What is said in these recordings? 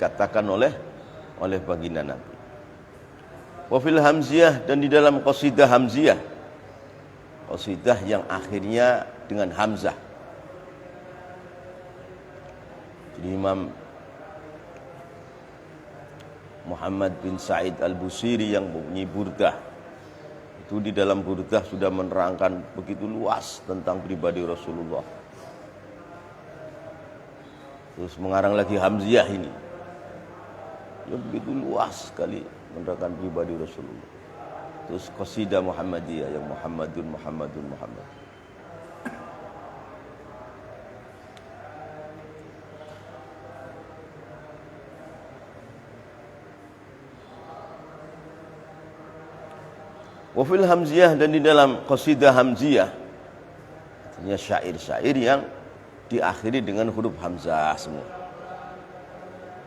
dikatakan oleh baginda Nabi. Wa fil hamziyah, dan di dalam qasidah hamziyah, qasidah yang akhirnya dengan hamzah. Jadi Imam Muhammad bin Sa'id al-Busiri yang mempunyai burdah, itu di dalam burdah sudah menerangkan begitu luas tentang pribadi Rasulullah. Terus mengarang lagi hamziyah ini, ya begitu luas sekali menerangkan pribadi Rasulullah. Terus qasidah Muhammadiyah yang Muhammadun. Wa fil hamziyah, dan di dalam qasidah hamziyah, artinya syair-syair yang diakhiri dengan huruf hamzah semua.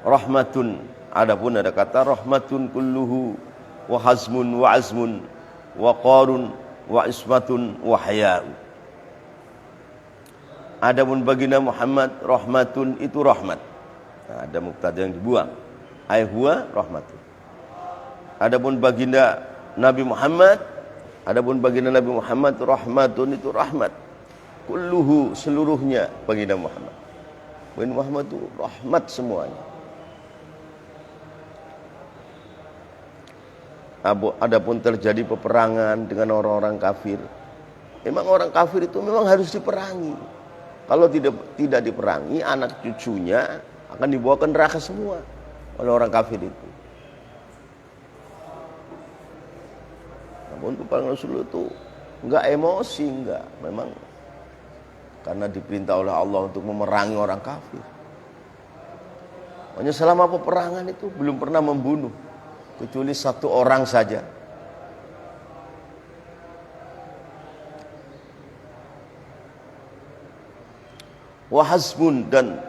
Rahmatun, adapun ada kata rahmatun kulluhu wa hazmun wa azmun wa qarun wa ismatun wa haya'u. Adapun baginda Muhammad, rahmatun itu rahmat. Nah, ada mubtada yang dibuang, ai huwa rahmatun. Adapun baginda Nabi Muhammad, rahmatun itu rahmat. Kulluhu, seluruhnya baginda Muhammad. Baginda Muhammad itu rahmat semuanya. Adapun terjadi peperangan dengan orang-orang kafir, memang orang kafir itu memang harus diperangi. Kalau tidak diperangi, anak cucunya akan dibawa ke neraka semua oleh orang kafir itu. Namun peperangan Rasulullah itu enggak emosi, enggak. Memang karena diperintah oleh Allah untuk memerangi orang kafir. Makanya selama peperangan itu belum pernah membunuh, kecuali satu orang saja. Wahazmun, dan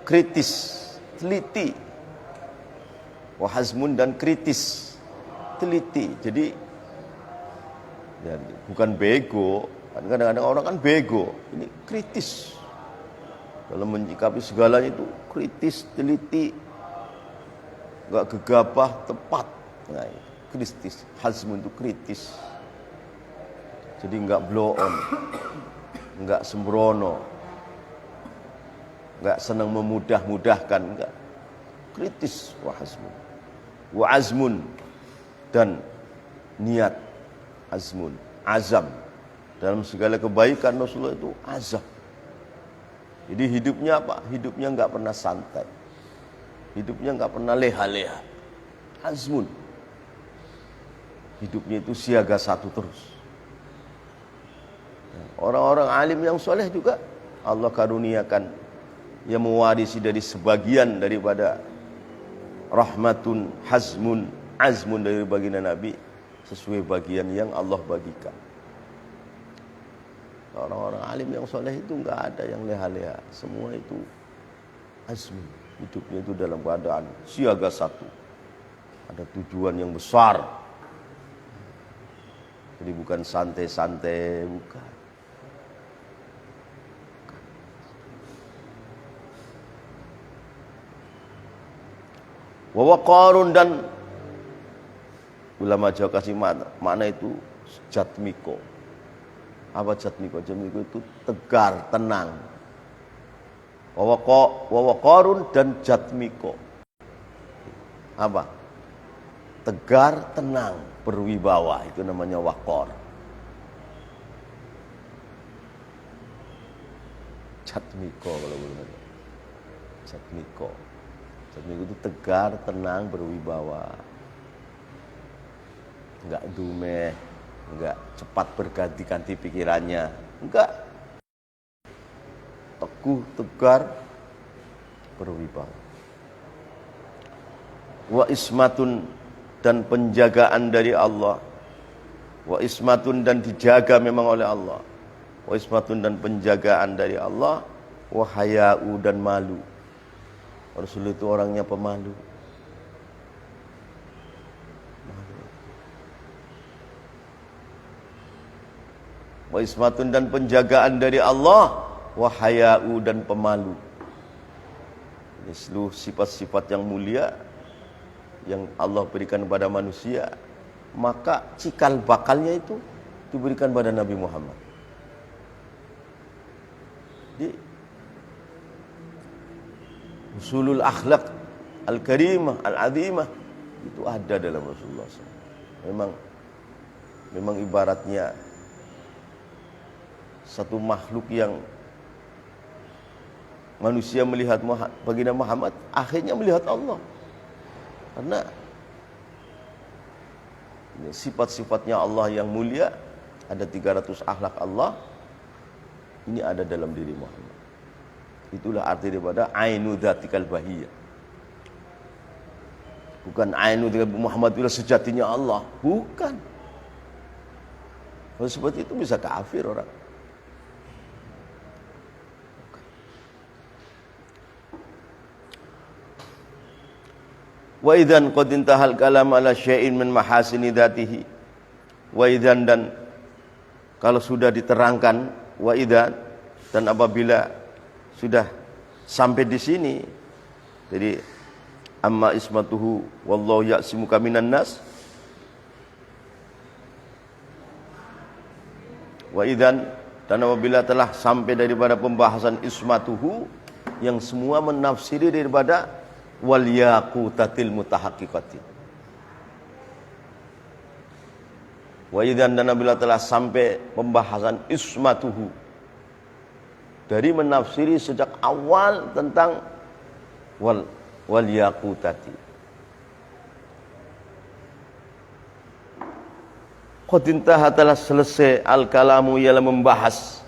kritis, teliti. Wahazmun, dan kritis, teliti. Jadi ya, bukan bego. Kadang-kadang orang kan bego. Ini kritis dalam menyikapi segalanya, itu kritis, teliti, enggak gegabah, tepat. Nah, kritis, hazmun itu kritis. Jadi enggak blow on, enggak sembrono, enggak senang memudah-mudahkan, enggak. Kritis, wa hazmun. Wa azmun, dan niat, azmun, azam. Dalam segala kebaikan Rasulullah itu azam. Jadi hidupnya apa? Hidupnya enggak pernah santai. Hidupnya enggak pernah leha-leha. Azmun. Hidupnya itu siaga satu terus. Orang-orang alim yang soleh juga Allah karuniakan yang mewarisi dari sebagian daripada rahmatun, hazmun, azmun dari baginda Nabi, sesuai bagian yang Allah bagikan. Orang-orang alim yang soleh itu enggak ada yang leha-leha, semua itu azmun. Hidupnya itu dalam keadaan siaga satu, ada tujuan yang besar. Jadi bukan santai-santai, bukan. Wa waqarun, dan ulama Jawa kasih makna itu jatmiko. Apa jatmiko? Jatmiko itu tegar, tenang. Wa waqarun dan jatmiko. Apa? Tegar, tenang, berwibawa, itu namanya waqar. Jatmiko kalau belum. Jatmiko. Jatmiko itu tegar, tenang, berwibawa. Enggak dumeh, enggak cepat berganti-ganti pikirannya, enggak. Teguh, tegar, berwibawa. Wa ismatun, dan penjagaan dari Allah. Wa ismatun, dan dijaga memang oleh Allah. Wa ismatun, dan penjagaan dari Allah. Wa haya'u, dan malu. Rasul itu orangnya pemalu. Wa ismatun, dan penjagaan dari Allah. Wa haya'u, dan pemalu. seluruh sifat-sifat yang mulia yang Allah berikan kepada manusia, maka cikal bakalnya itu diberikan pada Nabi Muhammad. Di usulul akhlak al-karimah al-azimah itu ada dalam Rasulullah SAW. Memang ibaratnya satu makhluk yang manusia melihat baginda Muhammad, akhirnya melihat Allah. Karena sifat-sifatnya Allah yang mulia, ada 300 akhlak Allah, ini ada dalam diri Muhammad. Itulah arti daripada ainu dzatikal bahiyah. Bukan ainu dzatikal Muhammad itulah sejatinya Allah, bukan. Kalau seperti itu bisa kafir orang. Wa idzan qad intahal kalam ala syai'in min mahasini dzatihi. Wa idzan, dan kalau sudah diterangkan, wa idzan, dan apabila sudah sampai di sini, jadi amma ismatuhu wallahu ya'simuka minan nas. Wa idzan, dan apabila telah sampai daripada pembahasan ismatuhu yang semua menafsiri daripada wal yaqutatil mutahaqqiqati. Wa idzan, dan apabila telah sampai pembahasan ismatuhu dari menafsiri sejak awal tentang wal yaqutati. Qad intaha, telah selesai al-kalamu ialah membahas.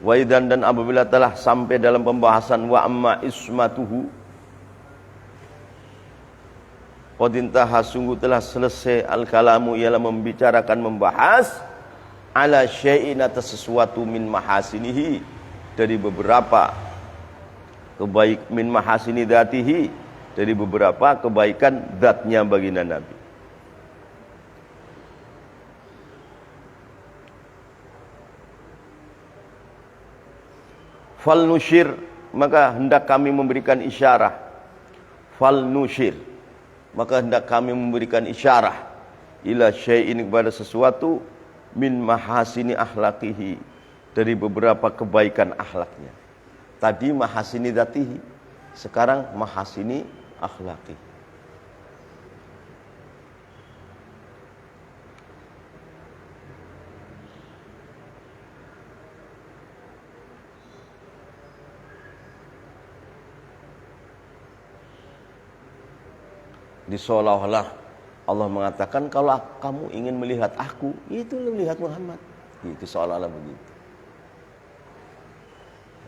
Wa idzan, dan apabila telah sampai dalam pembahasan wa amma ismatuhu, qad intaha, sungguh telah selesai al-kalamu ialah membicarakan, membahas ala syai'in, atas sesuatu min mahasinihi, dari beberapa min mahasini dzatihi, dari beberapa kebaikan zatnya baginda Nabi. Fal nusyir, maka hendak kami memberikan isyarah. Fal nusyir, maka hendak kami memberikan isyarah ila syai'in, kepada sesuatu min mahasini akhlaqihi, dari beberapa kebaikan akhlaknya. Tadi mahasini dzatihi, sekarang mahasini akhlaqi. Di seolah-olah Allah mengatakan, kalau kamu ingin melihat aku, itu melihat Muhammad. Itu seolah-olah begitu.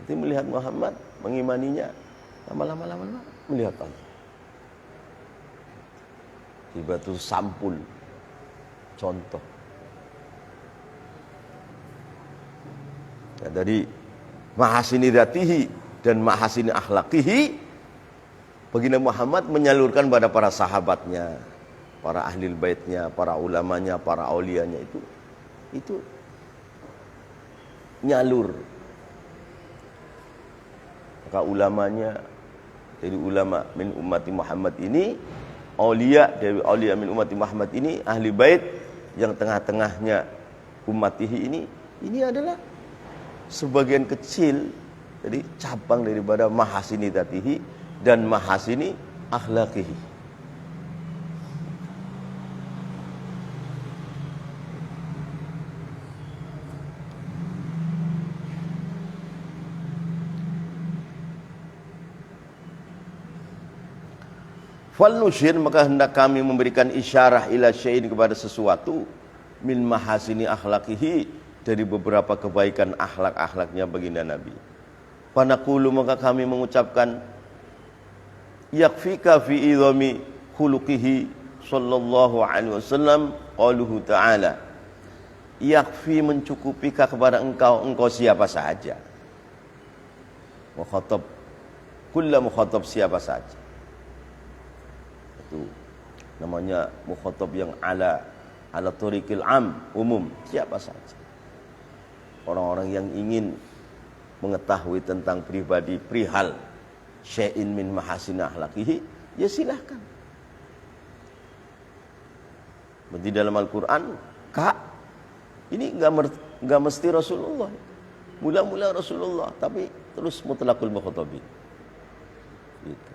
Nanti melihat Muhammad, mengimaninya, lama-lama melihat Allah. Tiba itu sampul, contoh. Nah, dari mahasini dzatihi dan mahasini akhlaqihi, baginda Muhammad menyalurkan pada para sahabatnya, para ahli baitnya, para ulamanya, para aulianya, itu nyalur. Maka ulamanya, dari ulama min ummati Muhammad ini, aulia dari aulia min ummati Muhammad ini, ahli bait yang tengah-tengahnya ummatihi ini adalah sebagian kecil dari cabang daripada mahasini dzatihi dan mahasini akhlaqihi. Fal nusyir, maka hendak kami memberikan isyarah ila syai'in, kepada sesuatu min mahasini akhlaqihi, dari beberapa kebaikan akhlak-akhlaknya baginda Nabi. Panaqulu, maka kami mengucapkan, yakfika fi idhami khuluqihi sallallahu alaihi wasallam qauluhu ta'ala, yakfi, mencukupika kepada engkau siapa saja. Mukhatab, kullu mukhatab, siapa saja. Itu namanya mukhatab yang ala tariqil am, umum, siapa saja. Orang-orang yang ingin mengetahui tentang pribadi, perihal syai'in min mahasin akhlaqihi, ya silahkan. Berarti dalam Al-Quran, Kak, ini enggak mesti Rasulullah. Mula-mula Rasulullah, tapi terus mutlaqul mukhatabin. Gitu.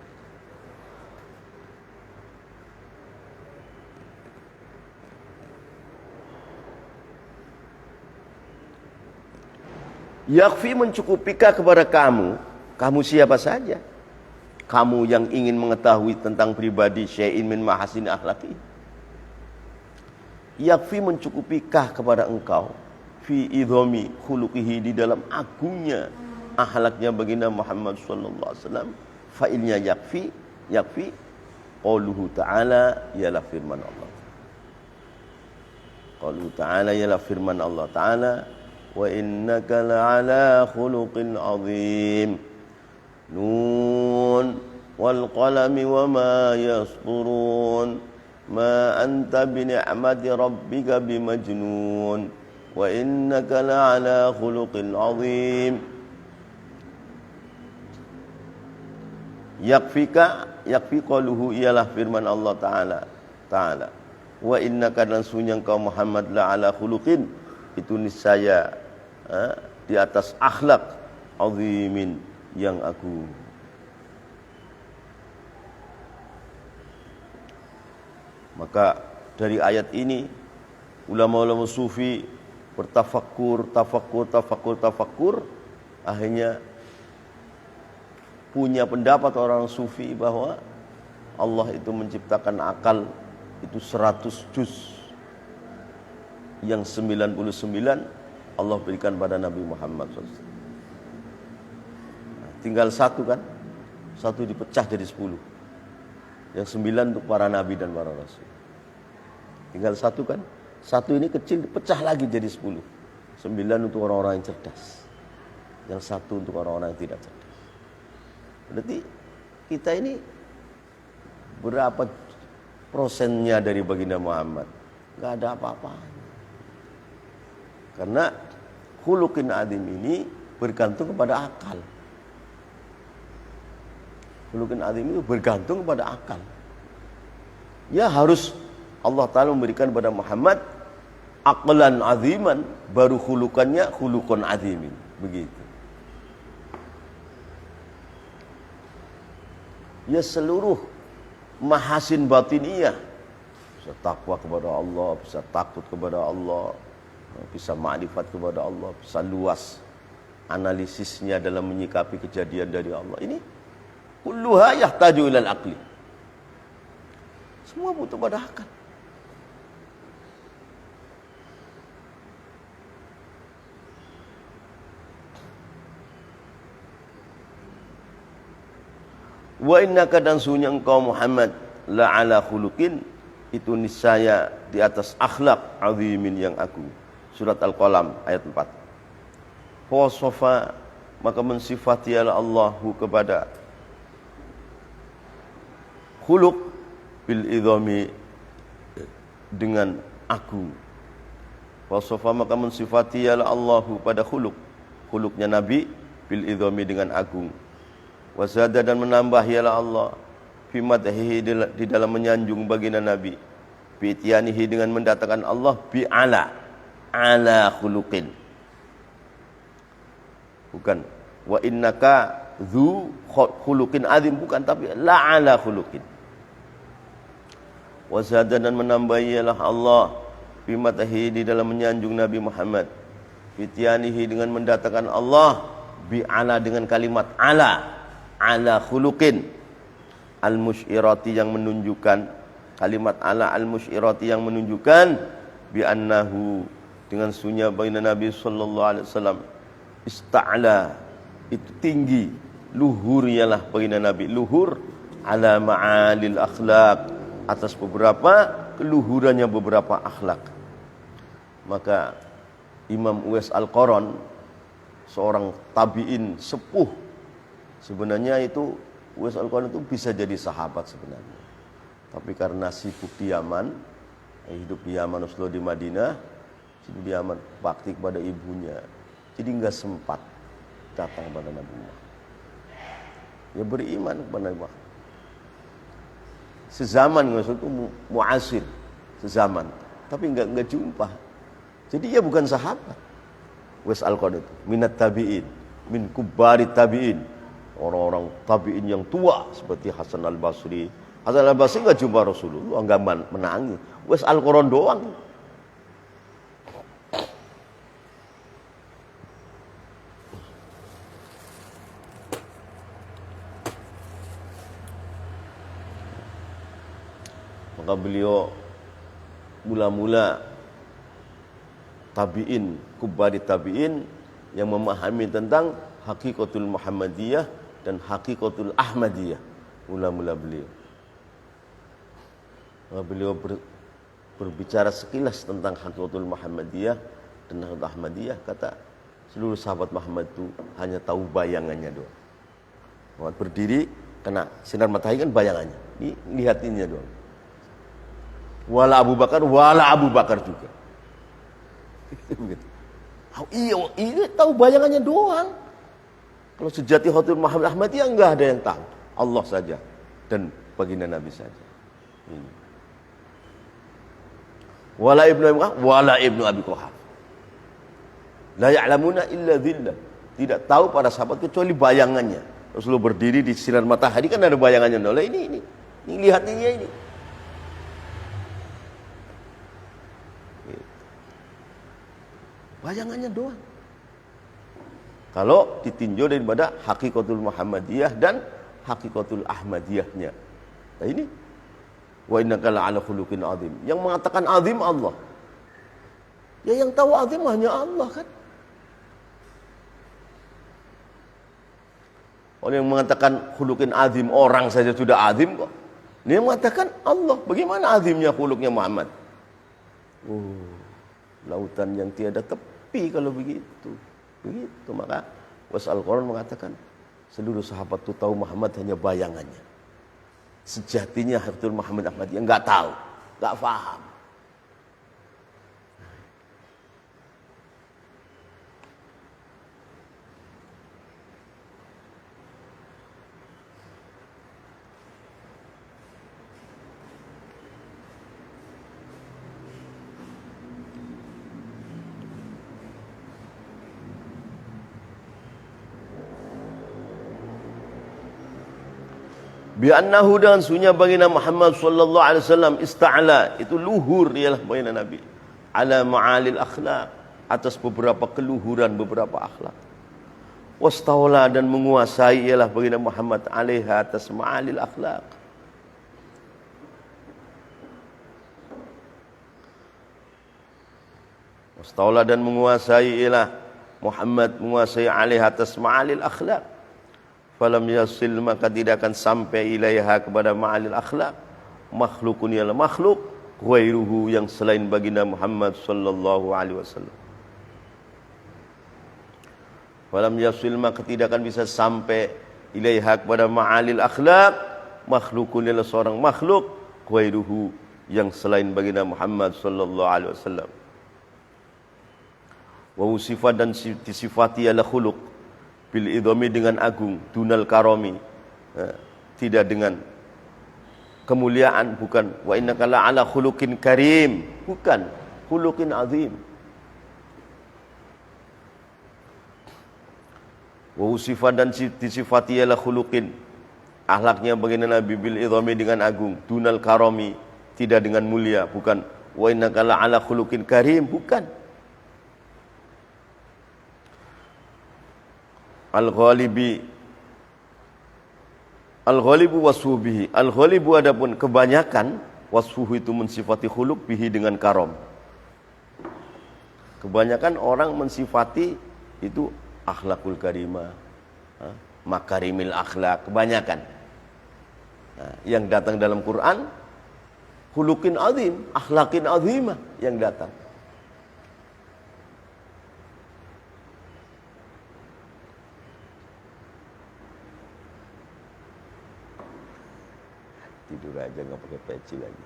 Yakfi mencukupikah kepada kamu siapa saja, kamu yang ingin mengetahui tentang pribadi syai'in min mahasin akhlaqi. Yakfi mencukupikah kepada engkau fi idhami khuluqihi, di dalam agungnya akhlaknya baginda Muhammad sallallahu alaihi wasallam. Fa'ilnya yakfi qauluhu ta'ala, ialah firman Allah. Qauluhu ta'ala ialah firman Allah Ta'ala, wa innaka la'ala khuluqin azim. Nun wal qalami wa ma yasturun, ma anta bi ni'mati rabbika bimajnun, wa innaka la'ala khuluqin azim. Yakfi qaluhu, ialah firman Allah Ta'ala. Wa innaka, dan sungguh engkau Muhammad, la'ala khuluqin, itu niscaya di atas akhlak azimin, yang agung. Maka dari ayat ini ulama-ulama sufi bertafakkur, akhirnya punya pendapat orang sufi bahwa Allah itu menciptakan akal itu 100 juz, yang 99 Allah berikan pada Nabi Muhammad SAW. Nah, tinggal satu kan, satu dipecah jadi 10, yang 9 untuk para nabi dan para rasul. Tinggal satu kan, satu ini kecil dipecah lagi jadi 10, 9 untuk orang-orang yang cerdas, yang satu untuk orang-orang yang tidak cerdas. Berarti kita ini berapa prosennya dari baginda Muhammad? Gak ada apa-apanya. Karena khuluqin azim ini bergantung kepada akal. Khuluqin azim itu bergantung kepada akal. Ya harus Allah Ta'ala memberikan kepada Muhammad aqlan aziman, baru khuluqannya khuluqun azimin. Begitu. Ya seluruh mahasin batiniyah, bisa takwa kepada Allah, bisa takut kepada Allah, bisa ma'rifat kepada Allah, bisa luas analisisnya dalam menyikapi kejadian dari Allah. Ini kulluha yahtaju ilal aqli. Semua butuh pada akal. Wa innaka, dan sungguh engkau Muhammad, la'ala khuluqin, itu niscaya di atas akhlak azimin, yang agung. Surat Al-Qalam ayat 4. Fawasofa, maka mensifati Allahu kepada khuluq bil idhami, dengan agung. Fawasofa, maka mensifati Allahu pada khuluqnya Nabi, bil idhami, dengan agung. Wasada, dan menambah ialah Allah fi madhihi, di dalam menyanjung baginda Nabi, bi ityanihi, dengan mendatangkan Allah bi ala khuluqin, bukan wa innaka dzu khuluqin azim, bukan, tapi la ala khuluqin. Wasada, dan menambah ialah Allah fi madhihi, di dalam menyanjung Nabi Muhammad, bi ityanihi, dengan mendatangkan Allah bi ala, dengan kalimat ala khuluqin al-musyirati, yang menunjukkan, kalimat ala al-musyirati, yang menunjukkan bi annahu, dengan sunya baginda Nabi sallallahu alaihi wasallam, ista'la, itu tinggi, luhur ialah baginda Nabi, luhur ala ma'alil akhlaq, atas beberapa keluhurannya beberapa akhlak. Maka Imam Uwais Al-Qaran, seorang tabi'in sepuh, sebenarnya itu Uwais Al-Qaran itu bisa jadi sahabat sebenarnya, tapi karena sibuk di Yaman, hidup di Yaman, Uslo di Madinah, sibuk di Yaman, bakti kepada ibunya, jadi enggak sempat datang pada Nabi Muhammad. Ya beriman kepada Nabi Muhammad. Sezaman, maksud itu muasir, sezaman. Tapi enggak jumpa. Jadi dia bukan sahabat. Wes al-Qadid minat tabi'in, min kubari tabi'in. Orang-orang tabi'in yang tua seperti Hasan al-Basri. Hasan al-Basri enggak jumpa Rasulullah, enggak menangis. Wes Al-Quran doang. Maka beliau mula-mula tabi'in, kubari tabi'in yang memahami tentang hakikatul Muhammadiyah dan hakikatul Ahmadiyah. Mula-mula beliau. Maka beliau berbicara sekilas tentang hakikatul Muhammadiyah dan hakikatul Ahmadiyah. Kata seluruh sahabat Muhammad itu hanya tahu bayangannya doang. Muhammad berdiri kena sinar matahari kan bayangannya. Ini lihatinnya doang. Wala Abu Bakar juga. Begitu. Iya, tahu bayangannya doang. Kalau sejati Khatul Muhammad Ahmadiyah enggak ada yang tahu. Allah saja dan baginda Nabi saja. Ini. Wala ibnu Abi Quhafah. La ya'lamuna illa dhillah. Tidak tahu para sahabat kecuali bayangannya. Rasulullah berdiri di sinar matahari kan ada bayangannya. Nah, ini lihat ini. Bayangannya doang. Kalau ditinjau daripada hakikatul Muhammadiyah dan hakikatul Ahmadiyahnya. Nah ini wa innaka la'ala khuluqin azim. Yang mengatakan azim Allah. Ya yang tahu azim hanya Allah kan. Orang yang mengatakan khuluqin azim orang saja sudah azim kok. Ini yang mengatakan Allah. Bagaimana azimnya khuluqnya Muhammad? Lautan yang tiada tepi kalau begitu. Begitu maka Al-Quran mengatakan seluruh sahabat itu tahu Muhammad hanya bayangannya. Sejatinya Habibul Muhammad Ahmadiyah enggak tahu, enggak paham. Bi'annahu dengan sunya baginda Muhammad sallallahu alaihi wasallam ista'la, itu luhur ialah baginda Nabi ala ma'alil akhlaq, atas beberapa keluhuran beberapa akhlak. Wastawla dan menguasai ialah baginda Muhammad alaiha atas ma'alil akhlaq. Wastawla dan menguasai ialah Muhammad menguasai alaiha atas ma'alil akhlaq. Falam yasil maka tidak akan sampai ilaiha kepada ma'alil akhlak makhlukun ialah makhluk ghairuhu yang selain baginda Muhammad sallallahu alaihi wasallam. Falam yasil maka tidak akan bisa sampai ilaiha kepada ma'alil akhlak makhlukun ialah seorang makhluk ghairuhu yang selain baginda Muhammad sallallahu alaihi wasallam. Wa sifat dan disifati ialah khuluq bil idhami dengan agung, dunal karomi, tidak dengan kemuliaan, bukan wa innaka la'ala khuluqin karim, bukan khuluqin azim. Wa sifat dan disifati ialah khuluqin, akhlaknya baginda Nabi bil idhami dengan agung, dunal karomi, tidak dengan mulia, bukan wa innaka la'ala khuluqin karim, bukan. Al-ghalibu wasfuhu bihi. Al-ghalibu adapun kebanyakan, wasfuhu itu mensifati khuluq bihi dengan karom. Kebanyakan orang mensifati itu akhlakul karimah, makarimil akhlak, kebanyakan. Nah, yang datang dalam Quran khuluqin azim, akhlakin azimah yang datang. Tidur aja nggak pakai peci lagi.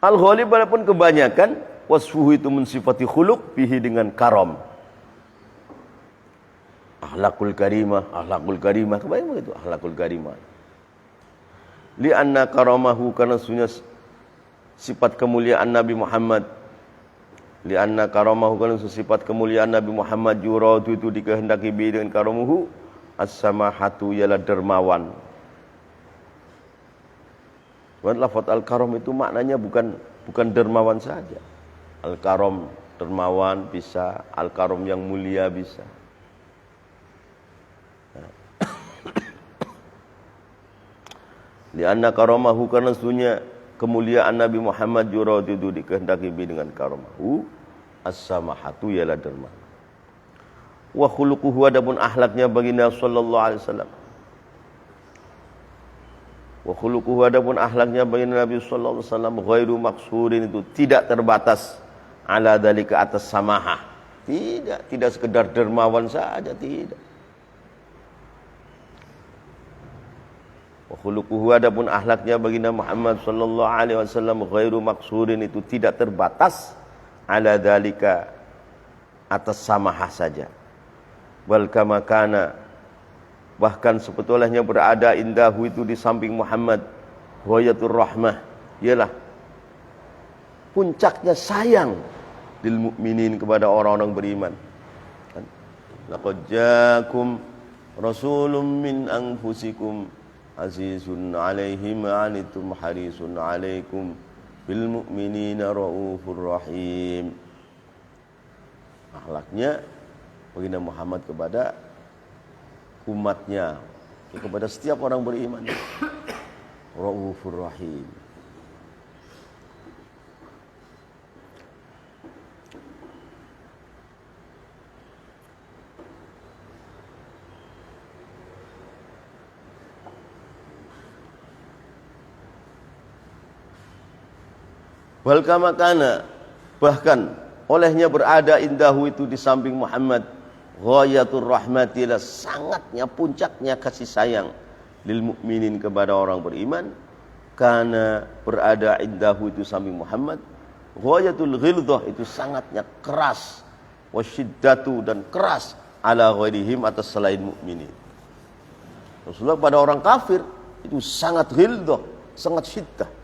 Al-ghalib walaupun kebanyakan, wasfuhu itu mensifati khuluq bihi dengan karam. Akhlakul karimah, kebanyakan begitu, akhlakul karimah. Li'anna karamahu, karena sunya sifat kemuliaan Nabi Muhammad. Li'anna karamahu, karena sifat kemuliaan Nabi Muhammad, yuradu itu dikehendaki bihi dengan karamuhu, as-samahatu ialah dermawan. Lafaz al-karam itu maknanya bukan dermawan saja. Al-karam dermawan bisa, al-karam yang mulia bisa. Lianna karamahu, karena sesungguhnya kemuliaan Nabi Muhammad yuradu itu dikehendaki dengan karamahu, as-samahatu ialah dermawan. Wa khuluquhu, adapun akhlaknya baginda sallallahu alaihi wasallam. Wa khuluquhu, adapun akhlaknya baginda Nabi sallallahu alaihi wasallam, ghairu maqsurin, itu tidak terbatas ala dalika atas samahah. Tidak sekedar dermawan saja, tidak. Wa khuluquhu, adapun akhlaknya baginda Muhammad sallallahu alaihi wasallam, ghairu maqsurin, itu tidak terbatas ala dalika atas samahah saja. Wal kama kana, bahkan sebetulnya berada indahu itu di samping Muhammad, ghayatur rahmah, ialah puncaknya sayang lil mukminin, kepada orang-orang beriman. Laqad ja'akum rasulun min anfusikum azizun 'alaihi ma 'anittum harisun 'alaikum bil mu'minina raufur rahim. Akhlaknya baginda Muhammad kepada umatnya, kepada setiap orang beriman, raufur rahim. Wal kama kana, bahkan olehnya berada indahu itu di samping Muhammad, ghayatur rahmatilah, sangatnya puncaknya kasih sayang lil mukminin, kepada orang beriman. Karena berada indahu itu samping Muhammad, ghayatul ghilzah, itu sangatnya keras, wasyiddatu, dan keras, ala ghairihim, atas selain mukminin. Rasulullah pada orang kafir itu sangat ghilzah, sangat syiddah.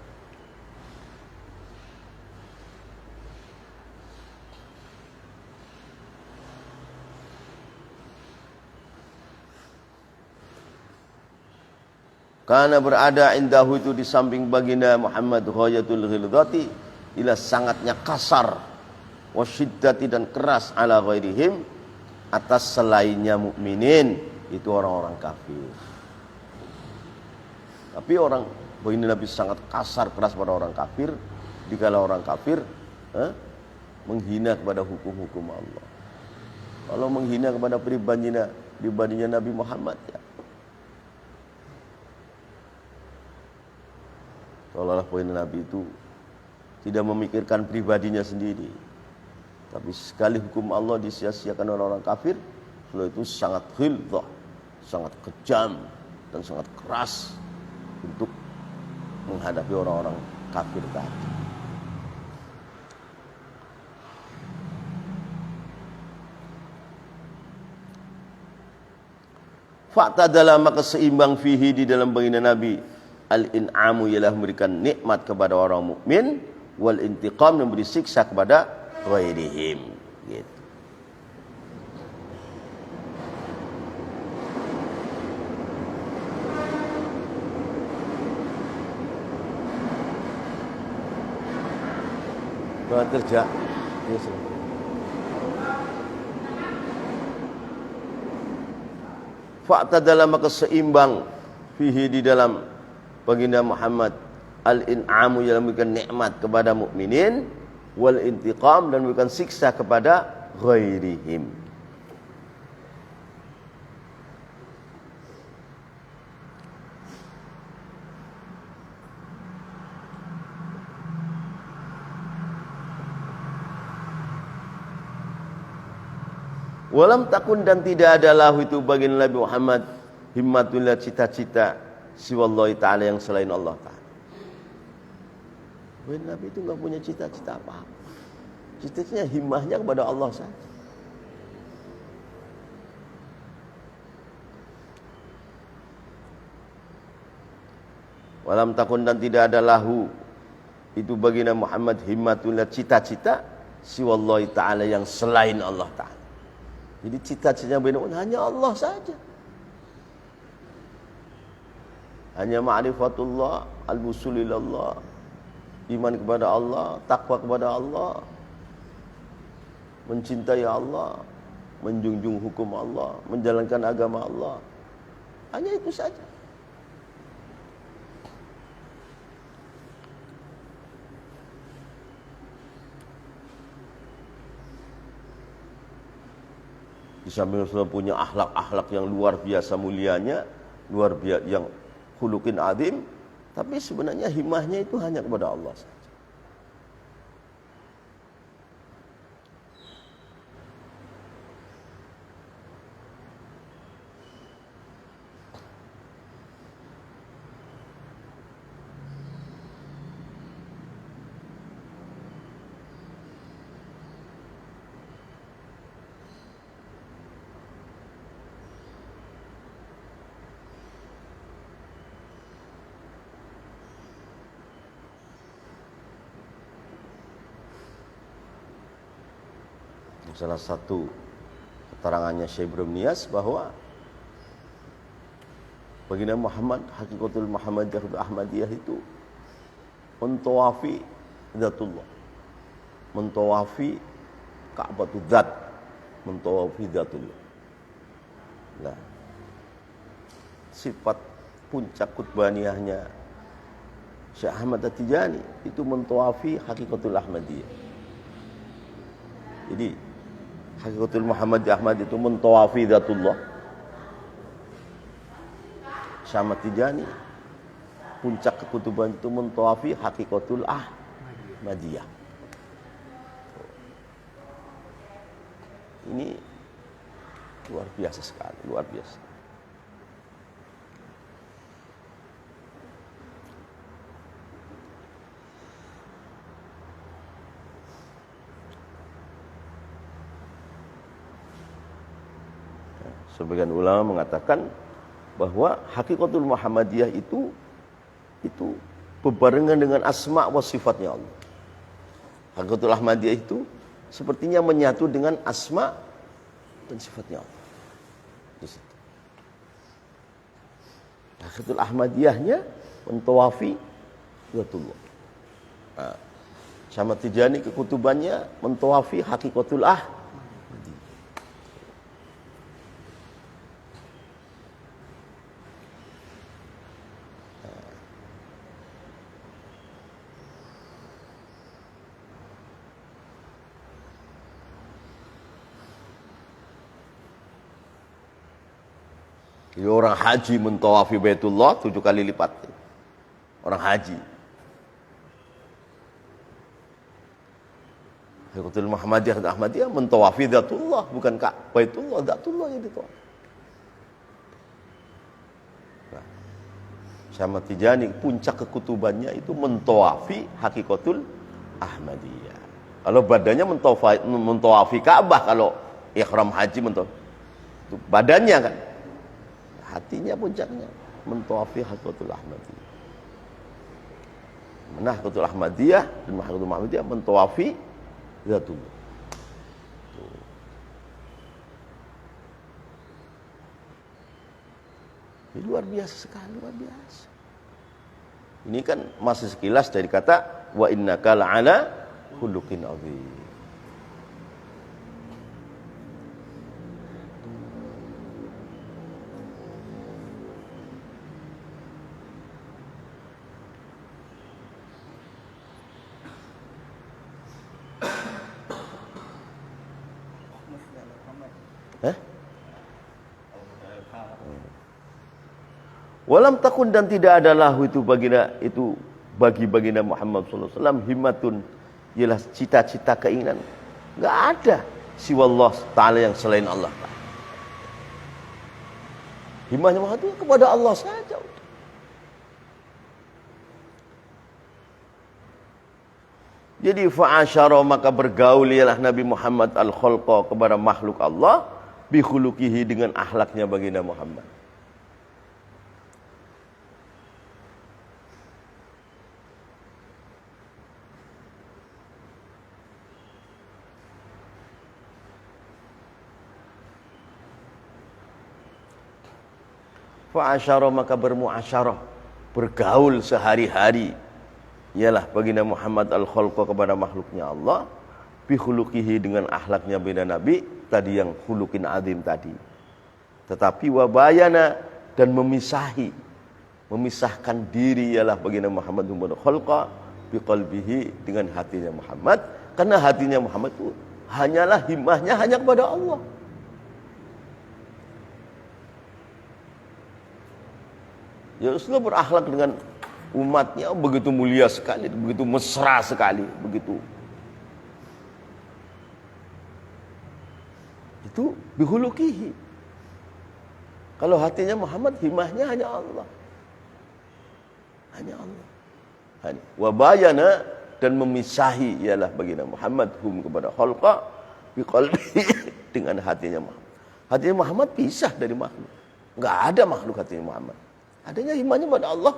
Karena berada indahu itu di samping baginda Muhammad, ghayatul ghilzati, ila sangatnya kasar, wasyiddati, dan keras, ala ghairihim, atas selainnya mukminin, itu orang-orang kafir. Tapi baginda Nabi sangat kasar, keras pada orang kafir, dikala orang kafir menghina kepada hukum-hukum Allah. Kalau menghina kepada pribadinya Nabi Muhammad, ya seolah-olah baginda Nabi itu tidak memikirkan pribadinya sendiri, tapi sekali hukum Allah disia-siakan oleh orang kafir, beliau itu sangat ghilzah, sangat kejam, dan sangat keras untuk menghadapi orang-orang kafir tadi. Fa'tadala, maka seimbang fihi, di dalam baginda Nabi, al-in'amu, ialah memberikan nikmat kepada orang mukmin, wal intiqam, memberi siksa kepada ghairihim, gitu. Kerja. Yes, fa'tadala, maka seimbang fihi, di dalam baginda Muhammad, al-in'amu, yang memberikan nikmat kepada mukminin, wal intiqam, dan memberikan siksa kepada ghairihim. Walam takun, dan tidak adalah itu baginda Nabi Muhammad, himmatullah, cita-cita, siwallahi ta'ala, yang selain Allah ta'ala. Nabi itu nggak punya cita-cita apa-apa. Cita-citanya himmahnya kepada Allah saja. Walam takun, dan tidak ada lahu itu bagi Nabi Muhammad himmatun, cita-cita siwallahi ta'ala, yang selain Allah ta'ala. Jadi cita-citanya Nabi Muhammad hanya Allah saja. Hanya ma'rifatullah, al-wusul ilallah, iman kepada Allah, takwa kepada Allah, mencintai Allah, menjunjung hukum Allah, menjalankan agama Allah. Hanya itu saja. Di samping Rasulullah punya akhlak-akhlak yang luar biasa mulianya, luar biasa, yang khuluqin azim, tapi sebenarnya himmahnya itu hanya kepada Allah saja. Salah satu keterangannya Syekh Ibrahim Niyas bahwa baginda Muhammad, hakikatul Muhammadiyah Ahmadiyah itu mentawafi zatullah, mentawafi Ka'batul Dzat, mentawafi zatullah. Nah, sifat puncak kutbaniyahnya Syekh Ahmad At-Tijani itu mentawafi hakikatul Ahmadiyah. Jadi hakikatul Muhammad Ahmad itu mentawafi zatullah. Syekh Tijani puncak kekutuban itu mentawafi hakikatul Ahmadiyah. Ini luar biasa sekali, luar biasa. Sebagian ulama mengatakan bahwa hakikatul Muhammadiyah itu berbarengan dengan asma wa sifatnya Allah. Hakikatul Ahmadiyah itu sepertinya menyatu dengan asma dan sifatnya Allah. Di situ. Hakikatul Ahmadiyahnya mentawafi zatullah. Nah, sama Tijani kekutubannya mentawafi hakikatul Ahmadiyah. Jadi orang haji mentawafi Baitullah 7 kali lipat. Orang haji. Hakikatul Muhammadiyah dan Ahmadiyah mentawafi Dzatullah, bukan Baitullah, Dzatullah yang ditawaf. Nah, sama Tijani puncak kekutubannya itu mentawafi hakikatul Ahmadiyah. Kalau badannya mentawafi Ka'bah, kalau ihram haji mentawafi itu badannya kan. Hatinya puncaknya mentawafi hakikatul Ahmadiyah. Mana hakikatul Ahmadiyah dan hakikatul Muhammadiyah mentawafi zatullah. Ini luar biasa sekali, luar biasa. Ini kan masih sekilas dari kata wa innaka la'ala khuluqin azim. Walam takun, dan tidak adalah itu bagi baginda Muhammad sallallahu alaihi wasallam himmatun, ialah cita-cita keinginan. Enggak ada siwallah taala yang selain Allah. Himmahnya Muhammad itu kepada Allah saja. Jadi fa'asyara maka bergaul ialah Nabi Muhammad al-khalqa kepada makhluk Allah bi khuluqihi dengan akhlaknya baginda Muhammad. Fa'asyara maka bermuasyarah, bergaul sehari-hari ialah baginda Muhammad al-khalqa kepada makhluknya Allah bi khuluqihi dengan akhlaknya baginda Nabi tadi yang khuluqin azim tadi. Tetapi wabayana dan memisahkan diri ialah baginda Muhammad al-khalqa bi qalbihi dengan hatinya Muhammad, karena hatinya Muhammad itu hanyalah himmahnya hanya kepada Allah. Ya Rasulullah berakhlak dengan umatnya begitu mulia sekali, begitu mesra sekali, begitu. Itu bihulukihi. Kalau hatinya Muhammad, himahnya hanya Allah. Hanya Allah. Wabayana dan memisahi ialah baginda Muhammad hum kepada khalqa biqalbi dengan hatinya Muhammad. Hatinya Muhammad pisah dari makhluk. Enggak ada makhluk hatinya Muhammad. Adanya imannya pada Allah.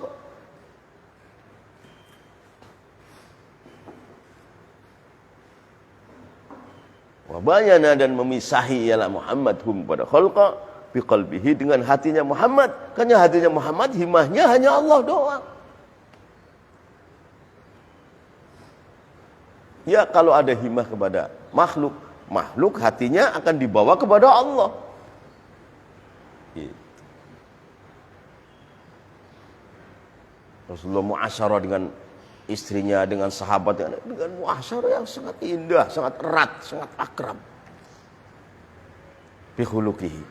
Wabayana dan memisahi ialah Muhammad hum pada khalqa biqalbihi dengan hatinya Muhammad. Karena hatinya Muhammad himahnya hanya Allah doang. Ya kalau ada himah kepada makhluk, makhluk hatinya akan dibawa kepada Allah. Rasulullah muasyarah dengan istrinya, dengan sahabatnya, dengan muasyarah yang sangat indah, sangat erat, sangat akrab. Bi khuluqihi.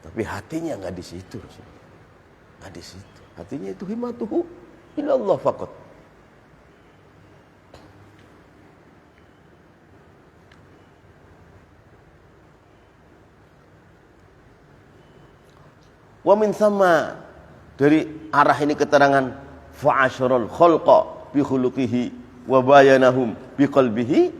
Tapi hatinya enggak di situ, Rasulullah. Enggak di situ. Hatinya itu himmatuhu ila Allah faqat. Wa min thamma, dari arah ini keterangan fa'asyaral khalqa bi khuluqihi wa bayanahum bi qalbihi.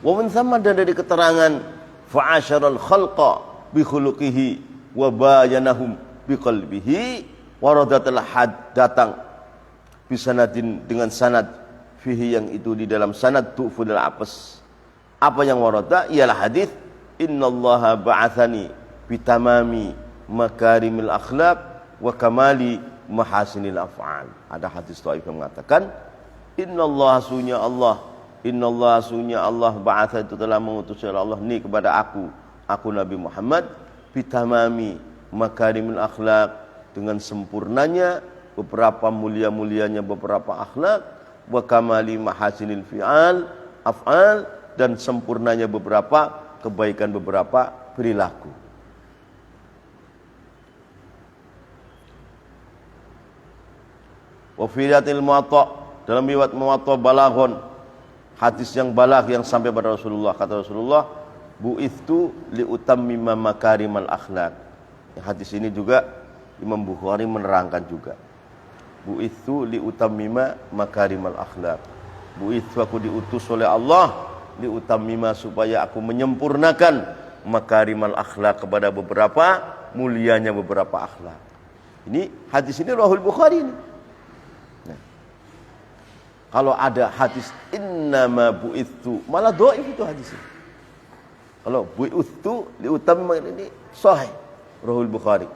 Wa min thamma, dan dari keterangan fa'asyaral khalqa bi khuluqihi wa bayanahum bi qalbihi, waradatul had, datang bisanadin dengan sanad fihi, yang itu di dalam sanad tu'fudul apes. Apa yang warada ialah hadis innallaha ba'athani bitamami makarimil akhlaq wa kamali mahasinil af'al. Ada hadis dhaif yang mengatakan innallaha sunya Allah, innallaha sunya Allah ba'atha, itu telah mengutus Allah ni kepada aku Nabi Muhammad, bitamami makarimil akhlaq, dengan sempurnanya beberapa mulia-mulianya beberapa akhlak, wa kamali mahasinil fi'al af'al, dan sempurnanya beberapa kebaikan beberapa perilaku. Wa fiyatil muwatta, dalam riwayat muwatta balaghon, hadis yang balag yang sampai pada Rasulullah, kata Rasulullah, bu'ithtu liutammima makarimal akhlaq. Hadis ini juga Imam Bukhari menerangkan juga. Bu'ithtu liutammima makarimal akhlaq. Bu'ithtu, aku diutus oleh Allah liutammima supaya aku menyempurnakan makarimal akhlak kepada beberapa mulianya beberapa akhlak. Ini hadis ini Rahul Bukhari ini. Nah, kalau ada hadis innama bu'ithu malah dhaif itu hadis ini. Kalau bu'ithu liutammima ini sahih Rahul Bukhari.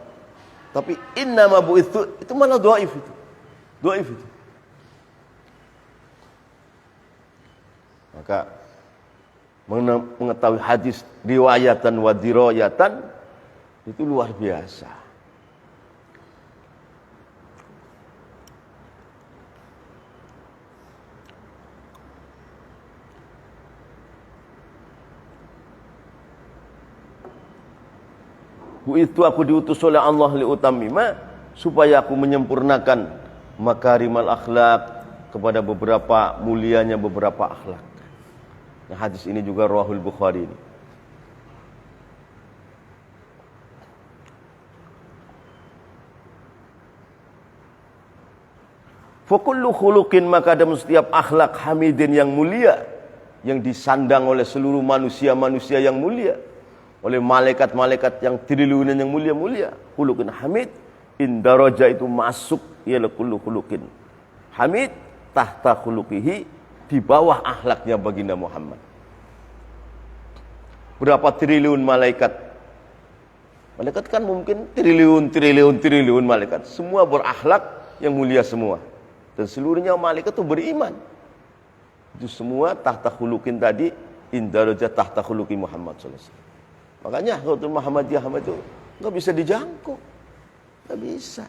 Tapi innama bu'ithu itu malah dhaif itu. Dhaif itu. Maka mengetahui hadis riwayatan wa dirayatan itu luar biasa. Itu aku diutus oleh Allah liutammima supaya aku menyempurnakan makarimal akhlak kepada beberapa mulianya beberapa akhlak. Nah, hadis ini juga Rahul Bukhari ini. Fa kullu khuluqin, maka dalam setiap akhlak hamidin yang mulia yang disandang oleh seluruh manusia-manusia yang mulia, oleh malaikat-malaikat yang triliunan yang mulia-mulia, khuluqin hamid indaraja itu masuk ialah kullu khuluqin hamid tahta khuluqihi, di bawah akhlaknya baginda Muhammad. Berapa triliun malaikat? Malaikat kan mungkin triliun malaikat. Semua berakhlak yang mulia semua. Dan seluruhnya malaikat itu beriman. Itu semua tahta khuluqin tadi, indaraja tahta khuluqi Muhammad SAW. Makanya Rasul Muhammadiyah itu nggak bisa dijangkau. Nggak bisa.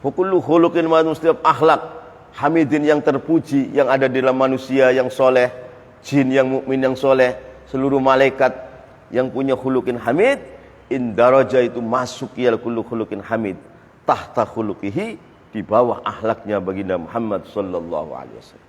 Kullu khuluqin setiap akhlak hamidin yang terpuji yang ada di dalam manusia yang soleh, jin yang mukmin yang soleh, seluruh malaikat yang punya khuluqin hamid, indaraja itu masuk ya kullu khuluqin hamid tahta khuluqihi, di bawah akhlaknya baginda Muhammad sallallahu alaihi wasallam.